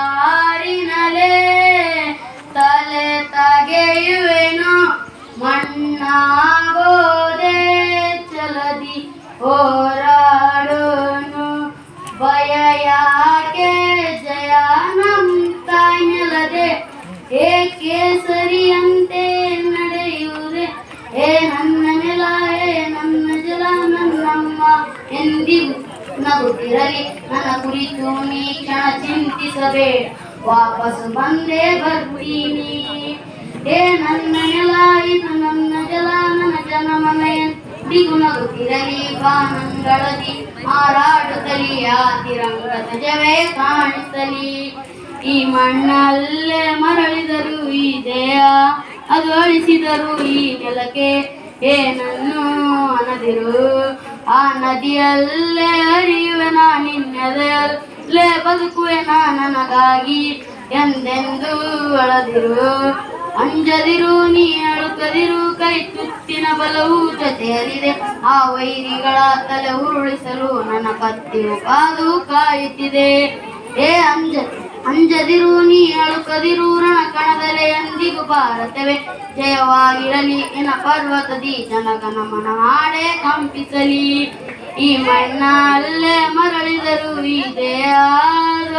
ತಲೆವಾರಿನಲೇ ತಲೆ ತಗೆಯುವೆನು ಮಣ್ಣಾಗೋದೆ ಚಲದಿ ಹೋರಾಡೋನು ಭಯ ಯಾಕೆ ಜಯ ನಮ್ಮ ತಾಯ್ನಲ್ಲದೆ ಏಕೆ ಸರಿಯಂತೆ ನಡೆಯುವುದೇ ಏ ನನ್ನ ನೆಲ ಏ ನನ್ನ ಜಲ ನನ್ನಮ್ಮ ಎಂದಿಗೂ ನಗುತ್ತಿರಲಿ ನನ್ನ ಕುರಿತು ನೀ ಕ್ಷಣ ಚಿಂತಿಸಬೇಡ ವಾಪಸ್ ಬಂದೇ ಬರ್ತೀನಿ ಏ ನನ್ನ ನೆಲ ಇದು ನನ್ನ ಜಲ ನನ್ನ ಜನಮನ ಎಂದಿಗೂ ನಗುತ್ತಿರಲಿ ಬಾನಂಗಳದಿ ಹಾರಾಡುತ್ತಲಿ ಆ ತಿರಂಗ ಧ್ವಜವೇ ಕಾಣಿಸಲಿ ಈ ಮಣ್ಣಲ್ಲೇ ಮರಳಿದರು ಈ ದೇಹ ಅದು ಅಳಿಸಿದರು ಈ ನೆಲಕ್ಕೆ ಏನನ್ನು ಅನ್ನದಿರು ಆ ನದಿಯಲ್ಲೇ ಹರಿಯುವೆನ ನಿನ್ನೆದಲ್ಲೇ ಬದುಕುವೆನ ನನಗಾಗಿ ಎಂದೆಂದು ಅಳದಿರು ಅಂಜದಿರು ನೀ ಅಳುಕದಿರು ಕೈ ತುತ್ತಿನ ಬಲವು ಜೊತೆಯಲ್ಲಿದೆ ಆ ವೈರಿಗಳ ತಲೆ ಉರುಳಿಸಲು ನನ್ನ ಕತ್ತಿಯು ಕಾದು ಕಾಯುತ್ತಿದೆ ಏ ಅಂಜದಿರು ನೀ ಅಳುಕದಿರು ರಣಕಣದಲೆ ಎಂದಿಗೂ ಭಾರತವೇ ಜಯವಾಗಿರಲಿ ಎನ ಪರ್ವತದಿ ಜನಗಣಮನ ಹಾಡೆ ಕಂಪಿಸಲಿ ಈ ಮಣ್ಣಲ್ಲೇ ಮರಳಿದರು ಈ ದೇಹ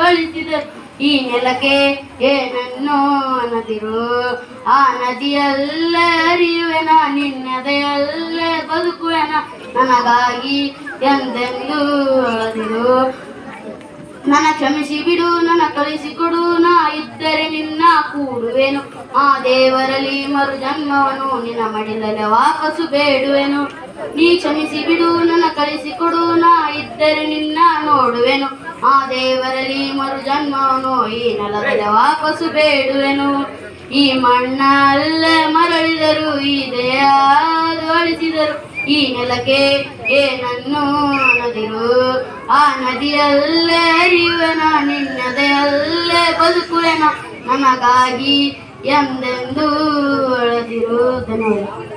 ಅಳಿಸಿದರು ಈ ನೆಲಕ್ಕೆ ಏನನ್ನು ಅನ್ನದಿರು ಆ ನದಿಯಲ್ಲೇ ಹರಿಯುವೆನ ನಿನ್ನದೆಯಲ್ಲೇ ಬದುಕುವೆನ ನನಗಾಗಿ ಎಂದೆಂದು ಅಳದಿರು ನನ್ನ ಕ್ಷಮಿಸಿ ಬಿಡು ನನ್ನ ಕಳಿಸಿಕೊಡು ನಾ ಇದ್ದರೆ ನಿನ್ನ ಕೂಡುವೆನು ಆ ದೇವರಲ್ಲಿ ಮರು ಜನ್ಮವನು ನಿನ್ನ ಮಡಿಲಲ್ಲಿ ವಾಪಸ್ಸು ಬೇಡುವೆನು ನೀ ಕ್ಷಮಿಸಿ ಬಿಡು ನನ್ನ ಕಳಿಸಿಕೊಡು ನಾ ಇದ್ದರೆ ನಿನ್ನ ನೋಡುವೆನು ಆ ದೇವರಲ್ಲಿ ಮರು ಜನ್ಮವನು ಈ ನೆಲದಲ್ಲಿ ವಾಪಸ್ಸು ಬೇಡುವೆನು ಈ ಮಣ್ಣಲ್ಲೇ ಮರಳಿದರು ಈ ದೇಹ ಅಳಿಸಿದರು ಈ ನೆಲಕ್ಕೆ ಏನನ್ನು ಅನ್ನದಿರು ಆ ನದಿಯಲ್ಲೇ ಹರಿಯುವೆನ ನಿನ್ನದೆಯಲ್ಲೇ ಬದುಕುವೆನ ನನಗಾಗಿ ಎಂದೆಂದು ಅಳದಿರು ಧನ್ಯವಾದ.